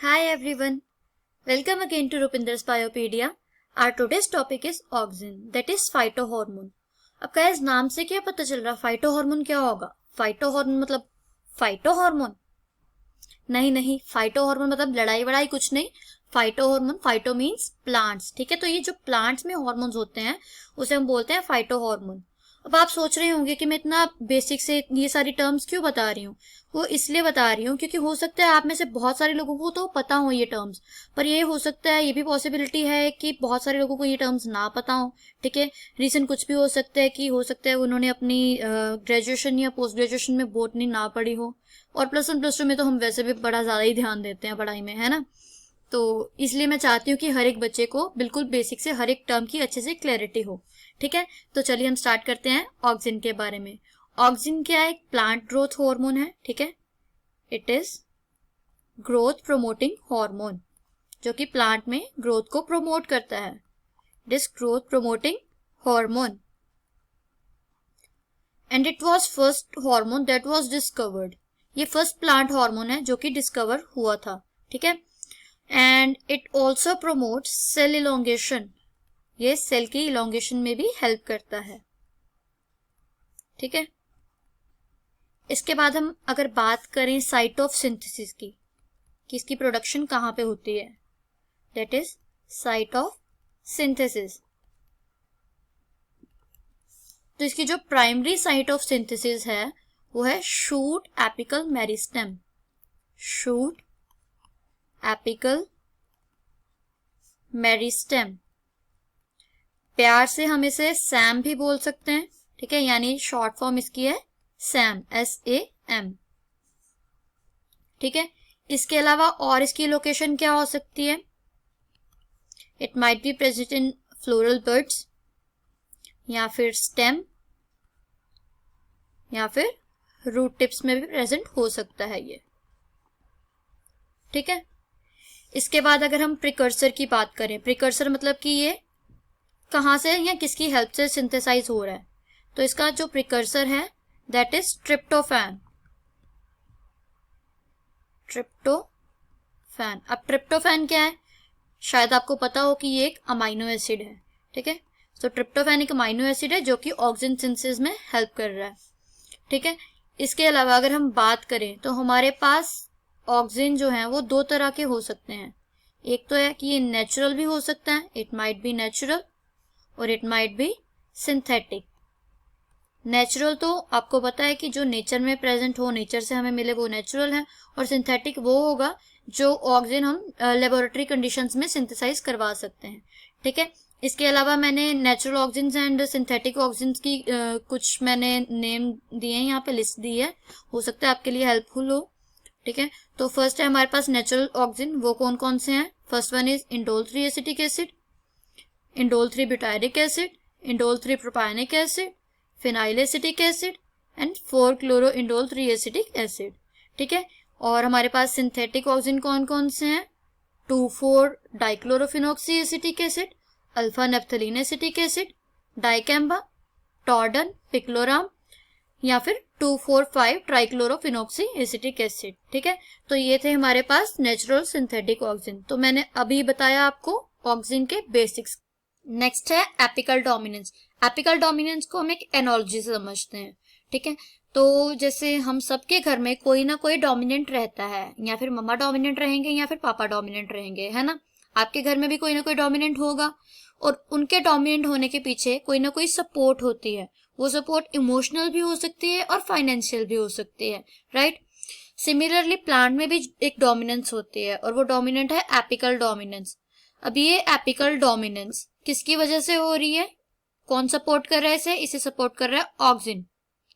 Hi everyone, welcome again to Rupinder's Biopedia. Our today's topic is auxin, that is phytohormone. अब guys नाम से क्या पता चल रहा फाइटोहॉर्मोन क्या होगा? फाइटोहॉर्मोन मतलब फाइटोहॉर्मोन नहीं, फाइटोहॉर्मोन मतलब लड़ाई वड़ाई कुछ नहीं। फाइटोहॉर्मोन, फाइटो मीन्स प्लांट्स, ठीक है। तो ये जो प्लांट्स में हॉर्मोन्स होते हैं उसे हम बोलते हैं फाइटोहॉर्मोन। अब आप सोच रहे होंगे कि मैं इतना बेसिक से ये सारी टर्म्स क्यों बता रही हूँ। वो इसलिए बता रही हूँ क्योंकि हो सकता है आप में से बहुत सारे लोगों को तो पता हो ये टर्म्स, पर ये हो सकता है, ये भी पॉसिबिलिटी है कि बहुत सारे लोगों को ये टर्म्स ना पता हो, ठीक है। रीजन कुछ भी हो सकता है कि हो सकता है उन्होंने अपनी ग्रेजुएशन या पोस्ट ग्रेजुएशन में बोटनी ना पढ़ी हो, और प्लस वन प्लस टू में तो हम वैसे भी बड़ा ज्यादा ही ध्यान देते हैं पढ़ाई में, है ना। तो इसलिए मैं चाहती हूँ कि हर एक बच्चे को बिल्कुल बेसिक से हर एक टर्म की अच्छे से क्लैरिटी हो, ठीक है। तो चलिए हम स्टार्ट करते हैं ऑक्सिन के बारे में। ऑक्सिन क्या है? एक प्लांट ग्रोथ हार्मोन है, ठीक है। It is growth promoting hormone, जो कि प्लांट में ग्रोथ को प्रोमोट करता है। It is growth promoting hormone and it was first hormone that was discovered. ये फर्स्ट प्लांट हार्मोन है जो कि डिस्कवर हुआ था, ठीक है। And it also promotes cell elongation, ये सेल की इलोंगेशन में भी हेल्प करता है, ठीक है। इसके बाद हम अगर बात करें साइट ऑफ सिंथेसिस की, कि इसकी प्रोडक्शन कहाँ पे होती है, that is site of synthesis. तो इसकी जो प्राइमरी साइट ऑफ सिंथेसिस है वो है shoot apical meristem. Shoot apical meristem, प्यार से हम इसे सैम भी बोल सकते हैं, ठीक है। यानी शॉर्ट फॉर्म इसकी है सैम, SAM, ठीक है। इसके अलावा और इसकी लोकेशन क्या हो सकती है? It might be present in floral birds, या फिर स्टेम, या फिर रूट टिप्स में भी प्रेजेंट हो सकता है ये, ठीक है। इसके बाद अगर हम प्रिकर्सर की बात करें, प्रिकर्सर मतलब कि ये कहाँ से या किसकी हेल्प से सिंथेसाइज हो रहा है, तो इसका जो प्रिकर्सर है दैट इज ट्रिप्टोफैन। ट्रिप्टोफैन, अब ट्रिप्टोफैन क्या है? शायद आपको पता हो कि ये एक अमाइनो एसिड है, ठीक है। तो ट्रिप्टोफैन एक अमाइनो एसिड है जो कि ऑक्सिन सिंथेसिस में हेल्प कर रहा है, ठीक है। इसके अलावा अगर हम बात करें तो हमारे पास ऑक्सिन जो है वो दो तरह के हो सकते हैं। एक तो है कि ये नेचुरल भी हो सकता है, इट माइट बी नेचुरल, और it might be synthetic. Natural तो आपको पता है कि जो नेचर में प्रेजेंट हो, नेचर से हमें मिले, वो नेचुरल है। और सिंथेटिक वो होगा जो ऑक्सिन हम लेबोरेटरी कंडीशंस में सिंथेसाइज करवा सकते हैं, ठीक है। इसके अलावा मैंने natural auxins and synthetic auxins की कुछ मैंने नेम दिए हैं, यहाँ पे लिस्ट दी है, हो सकता है आपके लिए हेल्पफुल हो, ठीक है। तो फर्स्ट है हमारे पास नेचुरल ऑक्सिन, वो कौन कौन से हैं? First one is indole 3 acetic acid, indole 3 butyric acid, indole 3 propionic acid, phenyl acetic acid and 4 chloro indole 3 acetic acid, ठीक है। और हमारे पास सिंथेटिक ऑक्सिन कौन कौन से हैं? 2,4 dichlorophenoxy acetic acid, alpha naphthalene acetic acid, dicamba, Tordon, picloram, या फिर 2,4,5 ट्राइक्लोरोफिनॉक्सी एसिटिक एसिड, ठीक है। तो ये थे हमारे पास नेचुरल सिंथेटिक ऑक्सिन। तो मैंने अभी बताया आपको ऑक्सिन के बेसिक्स। नेक्स्ट है एपिकल डोमिनेंस। एपिकल डोमिनेंस को हम एक एनोलॉजी से समझते हैं, ठीक है। तो जैसे हम सबके घर में कोई ना कोई डोमिनेंट रहता है, या फिर मम्मा डोमिनेंट रहेंगे या फिर पापा डोमिनेंट रहेंगे, है ना। आपके घर में भी कोई ना कोई डोमिनेंट होगा, और उनके डोमिनेंट होने के पीछे कोई ना कोई सपोर्ट होती है। वो सपोर्ट इमोशनल भी हो सकती है और फाइनेंशियल भी हो सकती है, राइट। सिमिलरली प्लांट में भी एक डोमिनेंस होती है, और वो डोमिनेंट है एपिकल डोमिनेंस। अब ये एपिकल डोमिनेंस किसकी वजह से हो रही है? कौन सपोर्ट कर रहा है इसे? इसे सपोर्ट कर रहा है ऑक्सिन,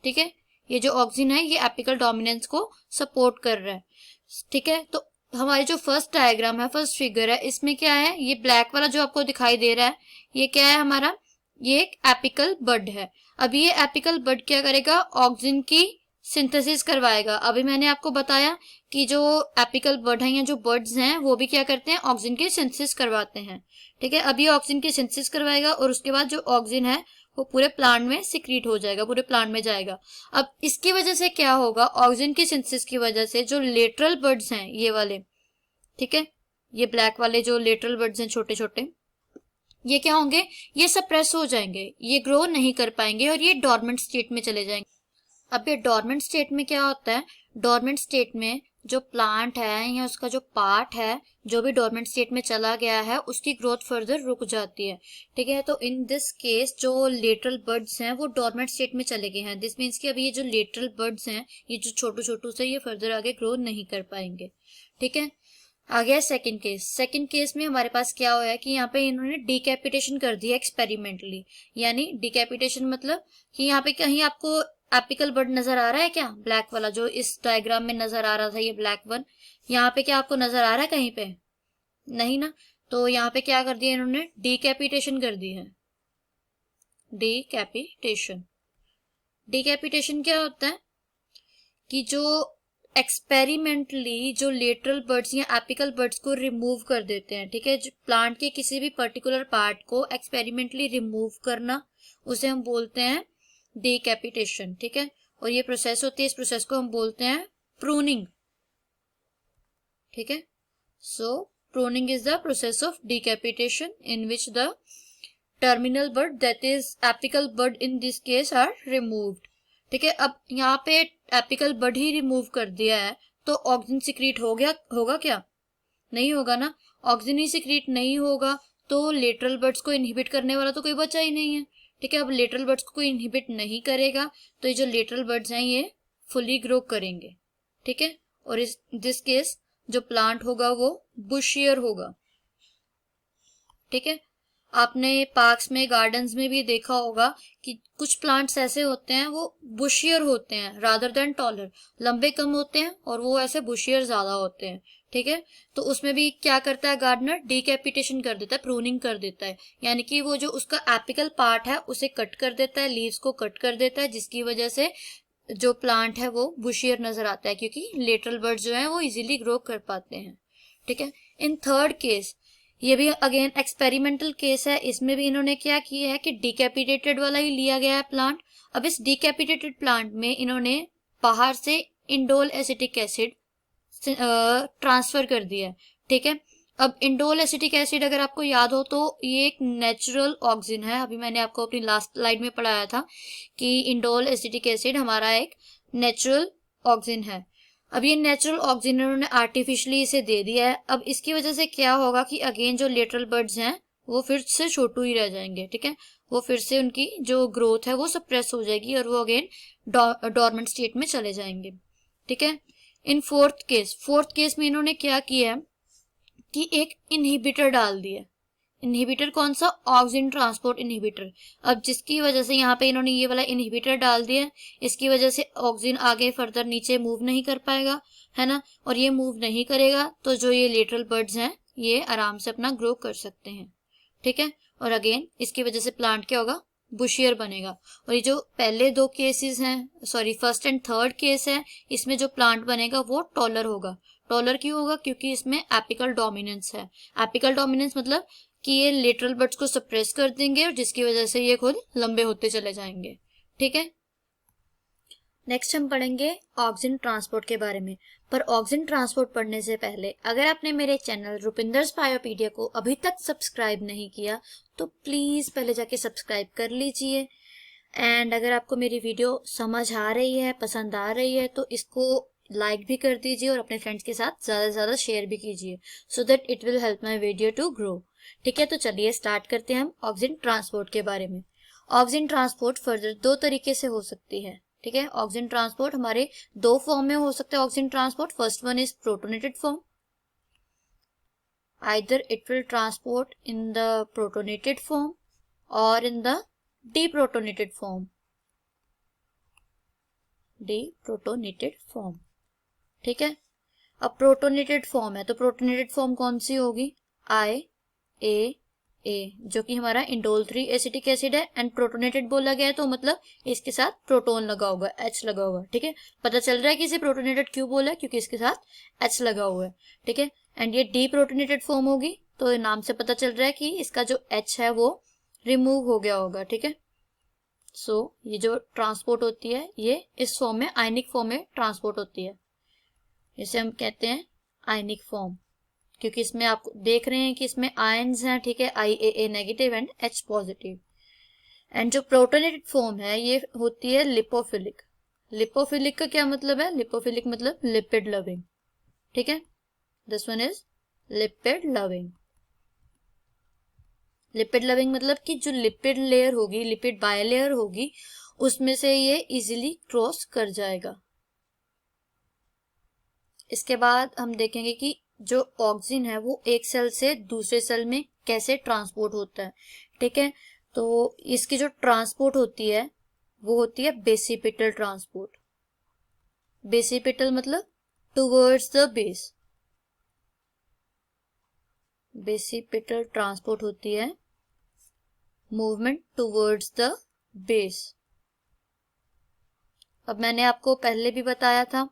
ठीक है। ये जो ऑक्सिन है ये एपिकल डोमिनेंस को सपोर्ट कर रहा है, ठीक है। तो हमारी जो फर्स्ट डायग्राम है, फर्स्ट फिगर है, इसमें क्या है? ये ब्लैक वाला जो आपको दिखाई दे रहा है, ये क्या है हमारा? ये एक एपिकल बड है। अब ये एपिकल बड क्या करेगा? ऑक्सिन की सिंथेसिस करवाएगा। अभी मैंने आपको बताया कि जो एपिकल बड है या जो बर्ड्स हैं वो भी क्या करते हैं? ऑक्सिन की सिंथेसिस करवाते हैं, ठीक है। अभी ऑक्सिन की सिंथेसिस करवाएगा, और उसके बाद जो ऑक्सिन है वो पूरे प्लांट में सिक्रीट हो जाएगा, पूरे प्लांट में जाएगा। अब इसकी वजह से क्या होगा? ऑक्सिन की सिंथेसिस की वजह से जो लेटरल बर्ड्स हैं, ये वाले, ठीक है, ये ब्लैक वाले जो लेटरल बर्ड्स हैं छोटे छोटे, ये क्या होंगे, ये सप्रेस हो जाएंगे, ये ग्रो नहीं कर पाएंगे और ये डॉर्मेंट स्टेट में चले जाएंगे। अब ये डॉर्मेंट स्टेट में क्या होता है, डॉर्मेंट स्टेट में जो प्लांट है या उसका जो पार्ट है जो भी डॉर्मेंट स्टेट में चला गया है उसकी ग्रोथ फर्दर रुक जाती है। ठीक है, तो इन दिस केस जो लेटरल बर्ड्स हैं वो डॉर्मेंट स्टेट में चले गए हैं। दिस मीन्स कि अभी ये जो लेटरल बर्ड्स हैं, ये जो छोटू छोटू से, ये फर्दर आगे ग्रो नहीं कर पाएंगे। ठीक है, आ गया सेकंड केस। सेकंड केस में हमारे पास क्या हुआ है कि यहाँ पे इन्होंने डिकैपिटेशन कर दिया एक्सपेरिमेंटली। यानी डिकैपिटेशन मतलब कि यहाँ पे कहीं आपको एपिकल बर्ड नजर आ रहा है क्या, ब्लैक वाला जो इस डायग्राम में नजर आ रहा था, ये ब्लैक वन, यहाँ पे क्या आपको नजर आ रहा है कहीं पे, नहीं ना। तो यहाँ पे क्या कर दिया इन्होंने, डिकैपिटेशन कर दी है। डिकैपिटेशन, डिकैपिटेशन क्या होता है कि जो एक्सपेरिमेंटली जो लेटरल बर्ड्स या एपिकल बर्ड्स को रिमूव कर देते हैं। ठीक है, प्लांट के किसी भी पर्टिकुलर पार्ट को एक्सपेरिमेंटली रिमूव करना, उसे हम बोलते हैं डिकैपिटेशन। ठीक है, और ये प्रोसेस होती है, इस प्रोसेस को हम बोलते हैं प्रूनिंग। ठीक है, so pruning is the process of decapitation in which the terminal bud that is apical bud in this case are removed. ठीक है, अब यहाँ पे एपिकल बर्ड ही रिमूव कर दिया है तो ऑक्सीजन सिक्रीट हो गया, होगा क्या, नहीं होगा ना। ऑक्सीजन ही सिक्रीट नहीं होगा तो लेटरल बर्ड्स को इनहिबिट करने वाला तो कोई बचा ही नहीं है। ठीक है, अब लेटरल बर्ड्स को कोई इनहिबिट नहीं करेगा तो ये जो लेटरल बर्ड्स हैं ये फुली ग्रो करेंगे। ठीक है, और इस दिस केस जो प्लांट होगा वो बुशियर होगा। ठीक है, आपने पार्क्स में, गार्डन्स में भी देखा होगा कि कुछ प्लांट्स ऐसे होते हैं वो बुशियर होते हैं रादर देन टॉलर, लंबे कम होते हैं और वो ऐसे बुशियर ज्यादा होते हैं। ठीक है, तो उसमें भी क्या करता है गार्डनर, डिकैपिटेशन कर देता है, प्रूनिंग कर देता है, यानी कि वो जो उसका एपिकल पार्ट है उसे कट कर देता है, लीव्स को कट कर देता है, जिसकी वजह से जो प्लांट है वो बुशियर नजर आता है, क्योंकि लेटरल बर्ड्स जो है वो इजीली ग्रो कर पाते हैं। ठीक है, इन थर्ड केस, ये भी अगेन एक्सपेरिमेंटल केस है, इसमें भी इन्होंने क्या किया है कि डिकैपिटेटेड वाला ही लिया गया है प्लांट। अब इस डिकैपिटेटेड प्लांट में इन्होंने बाहर से इंडोल एसिटिक एसिड ट्रांसफर कर दिया है। ठीक है, अब इंडोल एसिटिक एसिड अगर आपको याद हो तो ये एक नेचुरल ऑक्सीजन है। अभी मैंने आपको अपनी लास्ट स्लाइड में पढ़ाया था कि इंडोल एसिटिक एसिड हमारा एक नेचुरल ऑक्सीजन है। अब ये नेचुरल ऑक्सीजन उन्होंने आर्टिफिशियली इसे दे दिया है। अब इसकी वजह से क्या होगा कि अगेन जो लेटरल बर्ड्स हैं वो फिर से छोटू ही रह जाएंगे। ठीक है, वो फिर से उनकी जो ग्रोथ है वो सप्रेस हो जाएगी और वो अगेन डॉर्मेंट स्टेट में चले जाएंगे। ठीक है, इन फोर्थ केस में इन्होंने क्या किया है कि एक इनहिबिटर डाल दिया। इनहिबिटर कौन सा, ऑक्सीजन ट्रांसपोर्ट इनहिबिटर। अब जिसकी वजह से यहाँ पे इन्होंने ये वाला इनहिबिटर डाल दिया, इसकी वजह से ऑक्सीजन आगे फर्दर नीचे मूव नहीं कर पाएगा, है ना, और ये मूव नहीं करेगा तो जो ये लेटरल बर्ड्स हैं ये आराम से अपना ग्रो कर सकते हैं। ठीक है, और अगेन इसकी वजह से प्लांट क्या होगा, बुशियर बनेगा। और ये जो पहले दो केसेस हैं, sorry first and third case है, इसमें जो प्लांट बनेगा वो टॉलर होगा। टॉलर क्यों होगा, क्योंकि इसमें एपिकल डोमिनेंस है। एपिकल डोमिनेंस मतलब कि ये लेटरल बर्ड्स को सप्रेस कर देंगे और जिसकी वजह से ये खुद लंबे होते चले जाएंगे। ठीक है, नेक्स्ट हम पढ़ेंगे ऑक्सीजन ट्रांसपोर्ट के बारे में। पर ऑक्सीजन ट्रांसपोर्ट पढ़ने से पहले अगर आपने मेरे चैनल रुपिंदर्स बायोपीडिया को अभी तक सब्सक्राइब नहीं किया तो प्लीज पहले जाके सब्सक्राइब कर लीजिए। एंड अगर आपको मेरी वीडियो समझ आ रही है, पसंद आ रही है, तो इसको लाइक भी कर दीजिए और अपने फ्रेंड्स के साथ ज्यादा से ज्यादा शेयर भी कीजिए, so that it will help my video to grow. ठीक है, तो चलिए स्टार्ट करते हैं हम ऑक्सीजन ट्रांसपोर्ट के बारे में। ऑक्सीजन ट्रांसपोर्ट फर्दर दो तरीके से हो सकती है। ठीक है, ऑक्सीजन ट्रांसपोर्ट हमारे दो फॉर्म में हो सकता है। Oxygen transport first one is protonated form, either it will transport in the protonated form और इन द डीप्रोटोनेटेड फॉर्म। डीप्रोटोनेटेड फॉर्म, ठीक है। अब प्रोटोनेटेड फॉर्म है तो प्रोटोनेटेड फॉर्म कौन सी होगी, IA जो कि हमारा इंडोल 3 एसिटिक एसिड है। एंड प्रोटोनेटेड बोला गया है तो मतलब इसके साथ प्रोटोन लगा होगा, H लगा हुआ है। ठीक है, पता चल रहा है कि इसे प्रोटोनेटेड क्यों बोला है, क्योंकि इसके साथ H लगा हुआ है। ठीक है, एंड ये डीप्रोटोनेटेड फॉर्म होगी तो नाम से पता चल रहा है कि इसका जो H है वो रिमूव हो गया होगा। ठीक है, सो ये जो ट्रांसपोर्ट होती है ये इस फॉर्म में, आयनिक फॉर्म में ट्रांसपोर्ट होती है, इसे हम कहते हैं आयनिक फॉर्म। क्योंकि इसमें आप देख रहे हैं कि इसमें आयन्स हैं, ठीक है, IAA negative and H positive. And जो प्रोटोनेटेड फॉर्म है ये होती है लिपोफिलिक। लिपोफिलिक का क्या मतलब है? लिपोफिलिक मतलब लिपिड लविंग, ठीक है। This one is lipid loving. Lipid loving मतलब कि जो लिपिड लेयर होगी, लिपिड बायलेयर होगी, उसमें से ये इजीली क्रॉस कर जाएगा। इसके बाद हम देखेंगे कि जो ऑक्सीजन है वो एक सेल से दूसरे सेल में कैसे ट्रांसपोर्ट होता है, ठीक है। तो इसकी जो ट्रांसपोर्ट होती है वो होती है बेसिपिटल ट्रांसपोर्ट। बेसिपिटल मतलब towards the base. Basipetal transport होती है मूवमेंट टुवर्ड्स द बेस। अब मैंने आपको पहले भी बताया था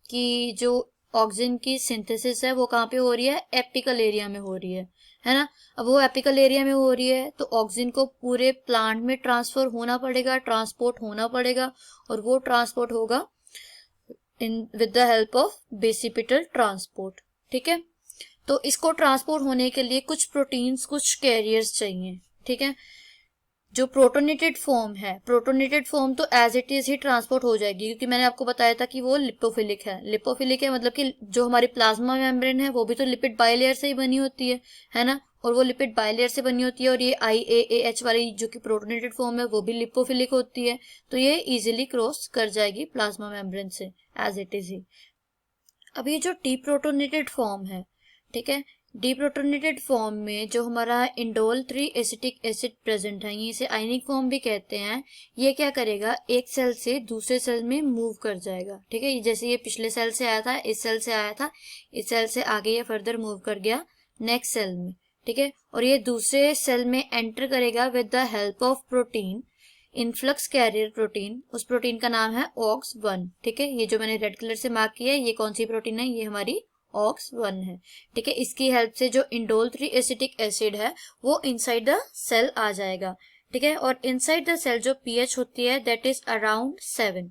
कि जो ऑक्सीजन की सिंथेसिस है वो कहाँ पे हो रही है? एपिकल एरिया में हो रही है ना। अब वो एपिकल एरिया में हो रही है तो ऑक्सीजन को पूरे प्लांट में ट्रांसफर होना पड़ेगा, ट्रांसपोर्ट होना पड़ेगा, और वो ट्रांसपोर्ट होगा with the help of basipetal transport, ठीक है। तो इसको ट्रांसपोर्ट होने के लिए कुछ प्रोटीन्स, कुछ कैरियर्स चाहिए, ठीक है। जो प्रोटोनेटेड फॉर्म है, प्रोटोनेटेड फॉर्म तो एज इट इज ही ट्रांसपोर्ट हो जाएगी, क्योंकि मैंने आपको बताया था कि वो लिपोफिलिक है। लिपोफिलिक है मतलब कि जो हमारी प्लाज्मा मेम्ब्रेन है वो भी तो लिपिड बाइलेयर से ही बनी होती है ना। और वो लिपिड बाइलेयर से बनी होती है, और ये IAAH वाली जो कि प्रोटोनेटेड फॉर्म है वो भी लिपोफिलिक होती है, तो ये इजिली क्रॉस कर जाएगी प्लाज्मा मेम्ब्रेन से एज इट इज ही। अब ये जो डीप्रोटोनेटेड फॉर्म है, ठीक है, डीप्रोटोनेटेड फॉर्म में जो हमारा इंडोल 3 एसिटिक एसिड प्रेजेंट है, ये इसे आयनिक फॉर्म भी कहते हैं, ये क्या करेगा? एक सेल से दूसरे सेल में मूव कर जाएगा, ठीक है। जैसे ये पिछले सेल से आया था, इस सेल से आया था, इस सेल से आगे ये फर्दर मूव कर गया नेक्स्ट सेल में, ठीक है। और ये दूसरे सेल में एंटर करेगा with the help of protein, influx carrier protein. उस प्रोटीन का नाम है OX1, ठीक है। ये जो मैंने रेड कलर से मार्क किया है ये कौन सी प्रोटीन है? ये हमारी OX1 है, ठीक है। इसकी हेल्प से जो इंडोल 3 एसिटिक एसिड है वो इनसाइड द सेल आ जाएगा, ठीक है। और इनसाइड द सेल जो pH होती है that is around 7,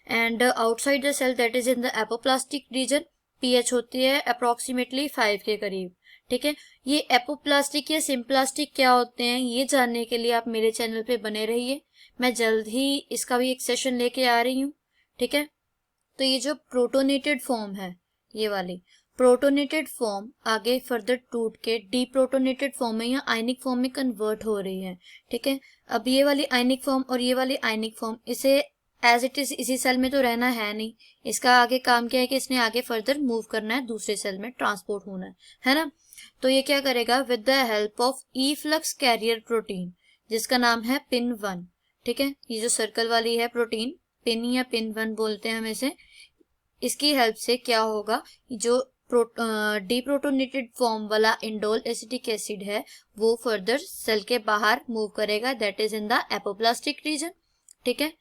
and outside the cell that is in the apoplastic region pH होती है अप्रोक्सीमेटली 5 के करीब, ठीक है। ये एपोप्लास्टिक या सिम्प्लास्टिक क्या होते हैं ये जानने के लिए आप मेरे चैनल पे बने रहिए, मैं जल्द ही इसका भी एक सेशन लेके आ रही हूँ, ठीक है। तो ये जो प्रोटोनेटेड फॉर्म है, ये वाली प्रोटोनेटेड फॉर्म आगे फर्दर टूट के डीप्रोटोनेटेड फॉर्म में या आयनिक फॉर्म में कन्वर्ट हो रही है, ठीक है। अब ये वाली आयनिक फॉर्म और ये वाली आयनिक फॉर्म, इसे एज इट इज इसी सेल में तो रहना है नहीं, इसका आगे काम क्या है कि इसने आगे फर्दर मूव करना है, दूसरे सेल में ट्रांसपोर्ट होना है ना। तो ये क्या करेगा? With the help of efflux carrier protein जिसका नाम है PIN1, ठीक है। ये जो सर्कल वाली है प्रोटीन, पिन या PIN1 बोलते हैं हम इसे। इसकी हेल्प से क्या होगा? जो डीप्रोटोनेटेड फॉर्म वाला इंडोल एसिटिक एसिड है वो फर्दर सेल के बाहर मूव करेगा, that is in the apoplastic region, ठीक है।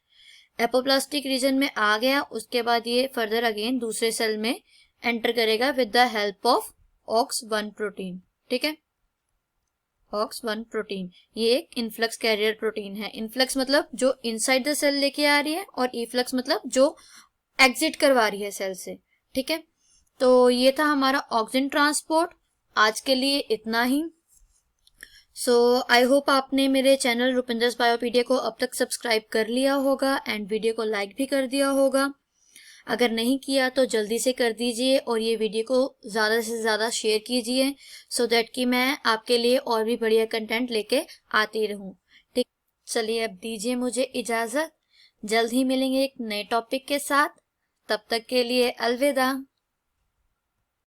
एपोप्लास्टिक रीजन में आ गया, उसके बाद ये फर्दर अगेन दूसरे सेल में एंटर करेगा with the help of OX1 protein, ठीक है। OX1 प्रोटीन ये एक इनफ्लक्स कैरियर प्रोटीन है। इनफ्लक्स मतलब जो इनसाइड द सेल लेके आ रही है, और इफ्लक्स मतलब जो एग्जिट करवा रही है सेल से, ठीक है। तो ये था हमारा ऑक्सीजन ट्रांसपोर्ट। आज के लिए इतना ही। सो आई होप आपने मेरे चैनल रुपिंदर्स बायोपीडिया को अब तक सब्सक्राइब कर लिया होगा एंड वीडियो को लाइक भी कर दिया होगा। अगर नहीं किया तो जल्दी से कर दीजिए और ये वीडियो को ज़्यादा से ज़्यादा शेयर कीजिए, सो दैट कि मैं आपके लिए और भी बढ़िया कंटेंट लेके आती रहूं। ठीक, चलिए अब दीजिए मुझे इजाज़त। जल्द ही मिलेंगे एक नए टॉपिक के साथ। तब तक के लिए अलविदा।